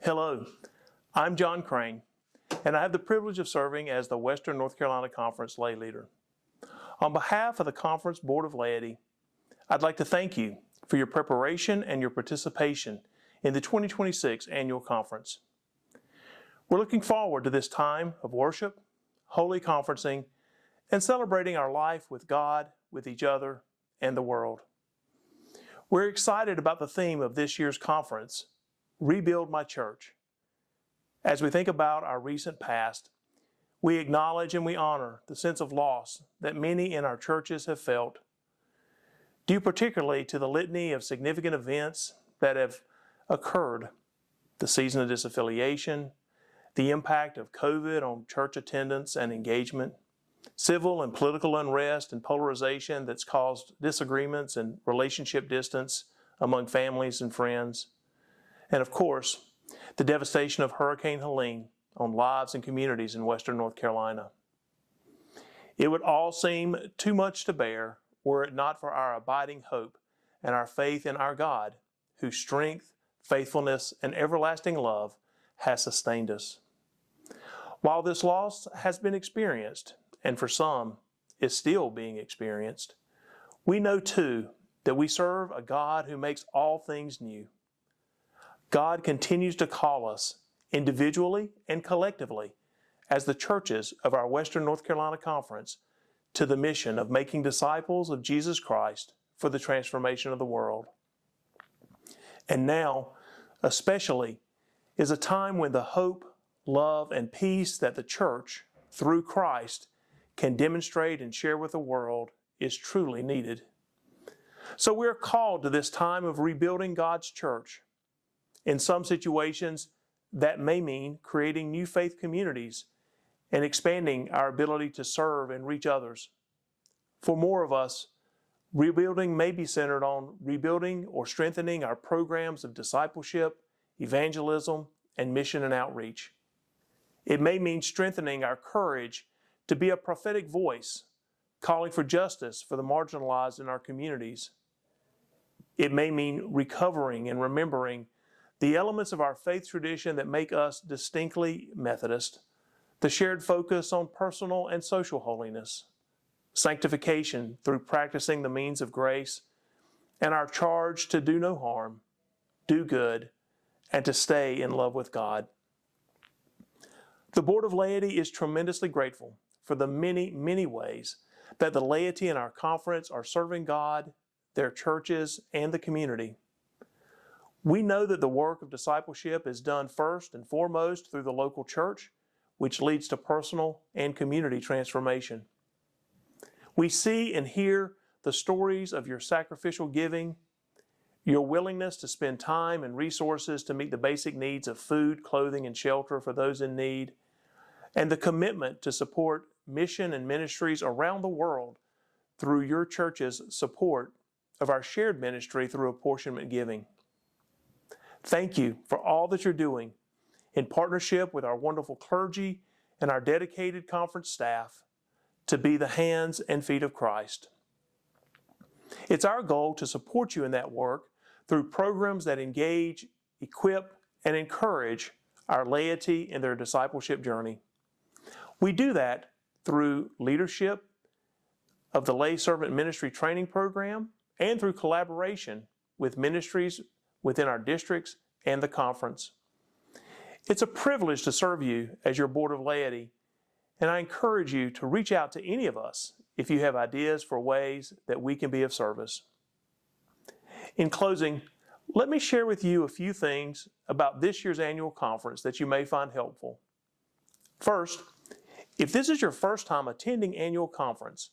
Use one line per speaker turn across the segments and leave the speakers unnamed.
Hello, I'm John Crane, and I have the privilege of serving as the Western North Carolina Conference Lay Leader. On behalf of the Conference Board of Laity, I'd like to thank you for your preparation and your participation in the 2026 Annual Conference. We're looking forward to this time of worship, holy conferencing, and celebrating our life with God, with each other, and the world. We're excited about the theme of this year's conference, Rebuild My Church. As we think about our recent past, we acknowledge and we honor the sense of loss that many in our churches have felt, due particularly to the litany of significant events that have occurred: the season of disaffiliation, the impact of COVID on church attendance and engagement, civil and political unrest and polarization that's caused disagreements and relationship distance among families and friends, and of course, the devastation of Hurricane Helene on lives and communities in Western North Carolina. It would all seem too much to bear were it not for our abiding hope and our faith in our God, whose strength, faithfulness, and everlasting love has sustained us. While this loss has been experienced, and for some is still being experienced, we know too that we serve a God who makes all things new. God continues to call us individually and collectively as the churches of our Western North Carolina Conference to the mission of making disciples of Jesus Christ for the transformation of the world. And now, especially, is a time when the hope, love, and peace that the church, through Christ, can demonstrate and share with the world is truly needed. So we're called to this time of rebuilding God's church. In some situations, that may mean creating new faith communities and expanding our ability to serve and reach others. For more of us, rebuilding may be centered on rebuilding or strengthening our programs of discipleship, evangelism, and mission and outreach. It may mean strengthening our courage to be a prophetic voice, calling for justice for the marginalized in our communities. It may mean recovering and remembering the elements of our faith tradition that make us distinctly Methodist, the shared focus on personal and social holiness, sanctification through practicing the means of grace, and our charge to do no harm, do good, and to stay in love with God. The Board of Laity is tremendously grateful for the many, many ways that the laity in our conference are serving God, their churches, and the community. We know that the work of discipleship is done first and foremost through the local church, which leads to personal and community transformation. We see and hear the stories of your sacrificial giving, your willingness to spend time and resources to meet the basic needs of food, clothing, and shelter for those in need, and the commitment to support mission and ministries around the world through your church's support of our shared ministry through apportionment giving. Thank you for all that you're doing in partnership with our wonderful clergy and our dedicated conference staff to be the hands and feet of Christ. It's our goal to support you in that work through programs that engage, equip, and encourage our laity in their discipleship journey. We do that through leadership of the Lay Servant Ministry Training Program and through collaboration with ministries within our districts and the conference. It's a privilege to serve you as your Board of Laity, and I encourage you to reach out to any of us if you have ideas for ways that we can be of service. In closing, let me share with you a few things about this year's annual conference that you may find helpful. First, if this is your first time attending annual conference,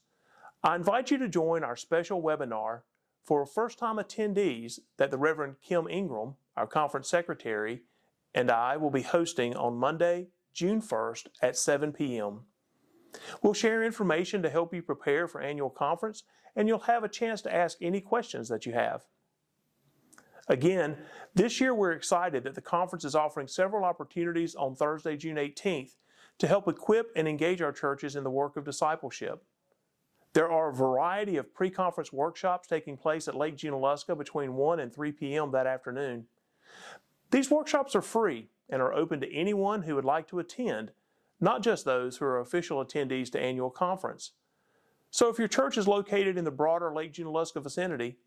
I invite you to join our special webinar for first-time attendees that the Reverend Kim Ingram, our conference secretary, and I will be hosting on Monday, June 1st at 7 p.m. We'll share information to help you prepare for annual conference, and you'll have a chance to ask any questions that you have. Again, this year we're excited that the conference is offering several opportunities on Thursday, June 18th to help equip and engage our churches in the work of discipleship. There are a variety of pre-conference workshops taking place at Lake Junaluska between 1 and 3 p.m. that afternoon. These workshops are free, and are open to anyone who would like to attend, not just those who are official attendees to annual conference. So if your church is located in the broader Lake Junaluska vicinity,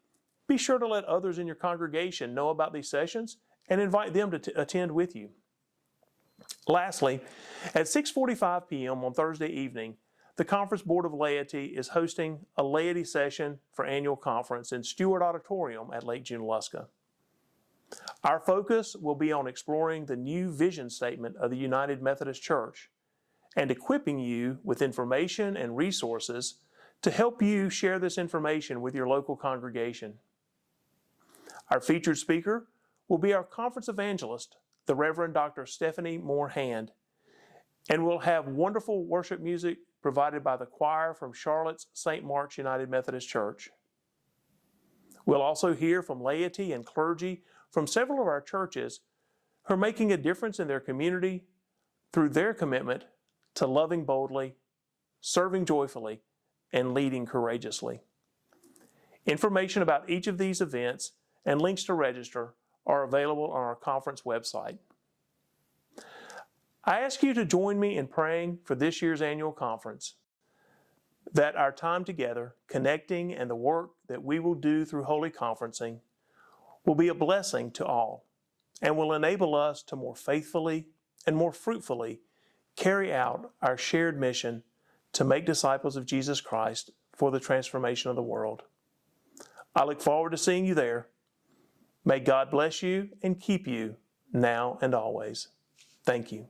be sure to let others in your congregation know about these sessions and invite them to attend with you. Lastly, at 6:45 p.m. on Thursday evening, the Conference Board of Laity is hosting a laity session for annual conference in Stewart Auditorium at Lake Junaluska. Our focus will be on exploring the new vision statement of the United Methodist Church and equipping you with information and resources to help you share this information with your local congregation. Our featured speaker will be our conference evangelist, the Reverend Dr. Stephanie Moore Hand, and we'll have wonderful worship music provided by the choir from Charlotte's St. Mark's United Methodist Church. We'll also hear from laity and clergy from several of our churches who are making a difference in their community through their commitment to loving boldly, serving joyfully, and leading courageously. Information about each of these events and links to register are available on our conference website. I ask you to join me in praying for this year's annual conference, that our time together, connecting, and the work that we will do through Holy Conferencing will be a blessing to all and will enable us to more faithfully and more fruitfully carry out our shared mission to make disciples of Jesus Christ for the transformation of the world. I look forward to seeing you there. May God bless you and keep you now and always. Thank you.